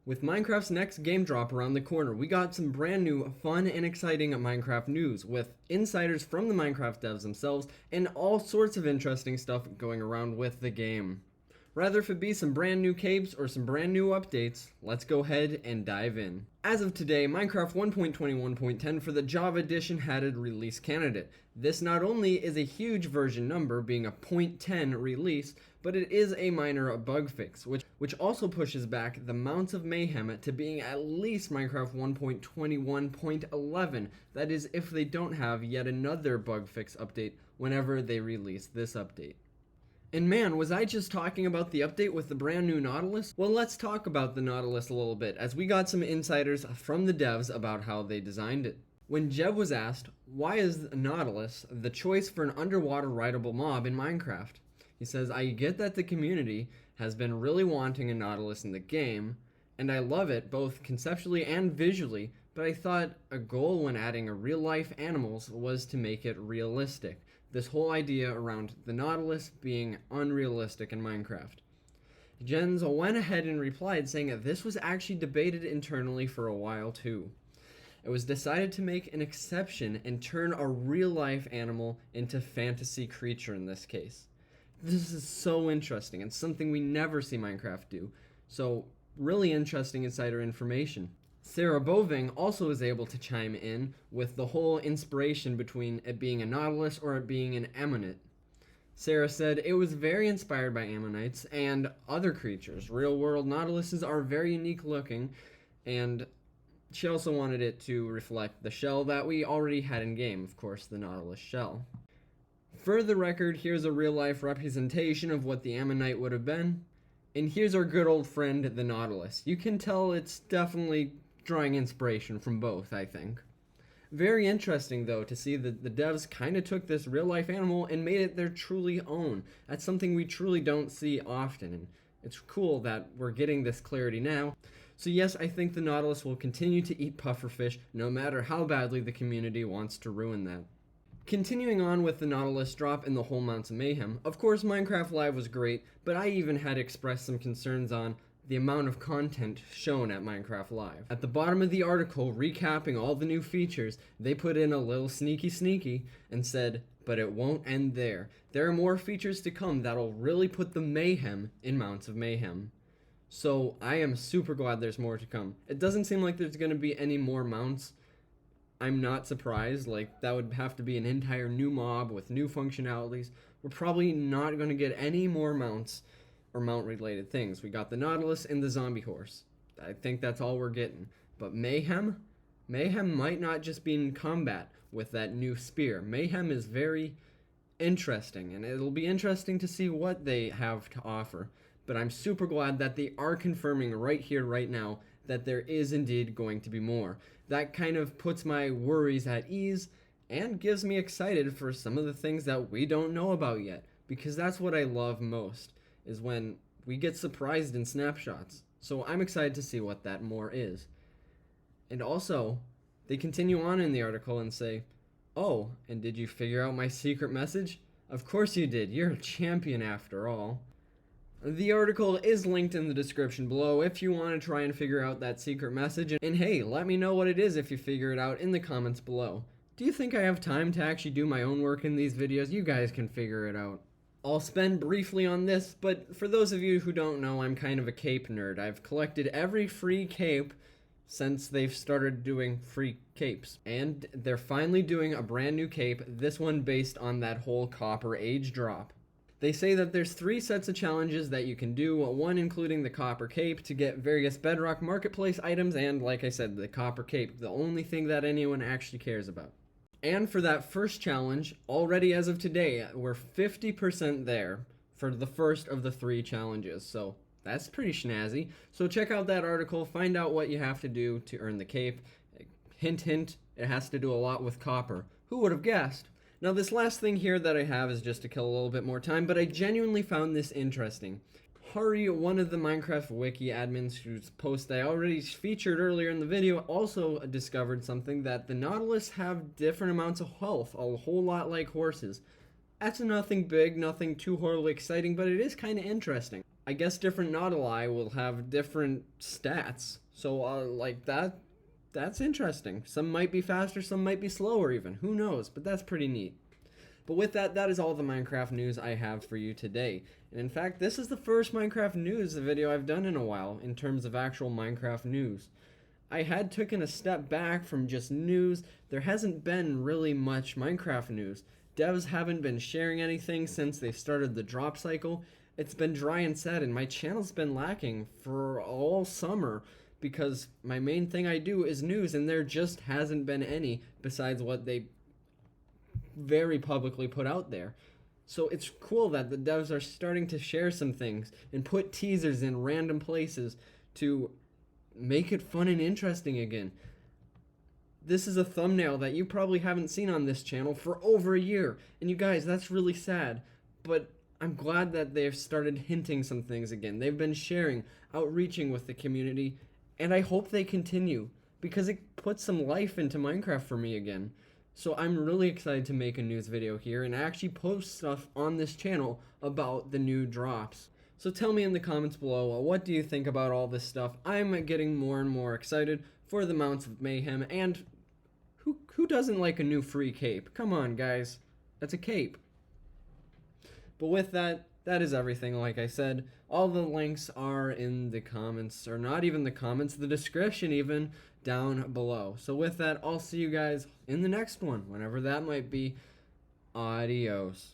With Minecraft's next game drop around the corner, we got some brand new, fun, and exciting Minecraft news with insiders from the Minecraft devs themselves and all sorts of interesting stuff going around with the game. Rather if it be some brand new capes or some brand new updates, let's go ahead and dive in. As of today, Minecraft 1.21.10 for the Java Edition had a release candidate. This not only is a huge version number, being a 0.10 release, but it is a minor bug fix, which also pushes back the Mounts of Mayhem to being at least Minecraft 1.21.11. That is, if they don't have yet another bug fix update whenever they release this update. And man, was I just talking about the update with the brand new Nautilus? Well, let's talk about the Nautilus a little bit, as we got some insiders from the devs about how they designed it. When Jeb was asked, why is Nautilus the choice for an underwater rideable mob in Minecraft? He says, I get that the community has been really wanting a Nautilus in the game, and I love it both conceptually and visually, but I thought a goal when adding a real-life animals was to make it realistic. This whole idea around the Nautilus being unrealistic in Minecraft. Jens went ahead and replied saying that this was actually debated internally for a while too. It was decided to make an exception and turn a real-life animal into fantasy creature in this case. This is so interesting and something we never see Minecraft do. So really interesting insider information. Sarah Boving also was able to chime in with the whole inspiration between it being a Nautilus or it being an Ammonite. Sarah said it was very inspired by Ammonites and other creatures. Real-world Nautiluses are very unique looking, and she also wanted it to reflect the shell that we already had in game, of course, the Nautilus shell. For the record, here's a real-life representation of what the Ammonite would have been, and here's our good old friend, the Nautilus. You can tell it's definitely drawing inspiration from both, I think. Very interesting, though, to see that the devs kind of took this real-life animal and made it their truly own. That's something we truly don't see often, and it's cool that we're getting this clarity now. So yes, I think the Nautilus will continue to eat pufferfish no matter how badly the community wants to ruin that. Continuing on with the Nautilus drop and the whole Mounts of Mayhem, of course Minecraft Live was great, but I even had expressed some concerns on the amount of content shown at Minecraft Live. At the bottom of the article, recapping all the new features, they put in a little sneaky and said, but it won't end there. There are more features to come that'll really put the mayhem in Mounts of Mayhem. So I am super glad there's more to come. It doesn't seem like there's going to be any more mounts. I'm not surprised, like that would have to be an entire new mob with new functionalities. We're probably not going to get any more mounts or mount related things. We got the Nautilus and the zombie horse. I think that's all we're getting. But Mayhem might not just be in combat with that new spear. Mayhem is very interesting, and it'll be interesting to see what they have to offer. But I'm super glad that they are confirming right here, right now, that there is indeed going to be more. That kind of puts my worries at ease and gives me excited for some of the things that we don't know about yet, because that's what I love most, is when we get surprised in snapshots. So I'm excited to see what that more is. And also, they continue on in the article and say, oh, and did you figure out my secret message? Of course you did, you're a champion after all. The article is linked in the description below if you want to try and figure out that secret message. And hey, let me know what it is if you figure it out in the comments below. Do you think I have time to actually do my own work in these videos? You guys can figure it out. I'll spend briefly on this, but for those of you who don't know, I'm kind of a cape nerd. I've collected every free cape since they've started doing free capes. And they're finally doing a brand new cape, this one based on that whole Copper Age drop. They say that there's 3 sets of challenges that you can do, one including the Copper Cape to get various Bedrock Marketplace items, and like I said, the Copper Cape, the only thing that anyone actually cares about. And for that first challenge, already as of today, we're 50% there for the first of the 3 challenges, so that's pretty snazzy. So check out that article, find out what you have to do to earn the cape. Hint, hint, it has to do a lot with copper. Who would have guessed? Now this last thing here that I have is just to kill a little bit more time, but I genuinely found this interesting. Hari, one of the Minecraft wiki admins whose post I already featured earlier in the video, also discovered something that the Nautilus have different amounts of health, a whole lot like horses. That's nothing big, nothing too horribly exciting, but it is kind of interesting. I guess different Nautilus will have different stats. So like that's interesting. Some might be faster, some might be slower even. Who knows? But that's pretty neat. But with that, that is all the Minecraft news I have for you today. And in fact, this is the first Minecraft news video I've done in a while in terms of actual Minecraft news. I had taken a step back from just news. There hasn't been really much Minecraft news. Devs haven't been sharing anything since they started the drop cycle. It's been dry and sad, and my channel's been lacking for all summer because my main thing I do is news, and there just hasn't been any besides what they very publicly put out there. So it's cool that the devs are starting to share some things and put teasers in random places to make it fun and interesting again. This is a thumbnail that you probably haven't seen on this channel for over a year. And you guys, that's really sad. But I'm glad that they've started hinting some things again. They've been sharing, outreaching with the community. And I hope they continue, because it puts some life into Minecraft for me again. So I'm really excited to make a news video here and actually post stuff on this channel about the new drops. So tell me in the comments below, what do you think about all this stuff? I'm getting more and more excited for the Mounts of Mayhem, and who doesn't like a new free cape? Come on, guys. That's a cape. But with that, that is everything. Like I said, all the links are in the comments, or not even the comments, the description even, down below. So with that, I'll see you guys in the next one, whenever that might be. Adios.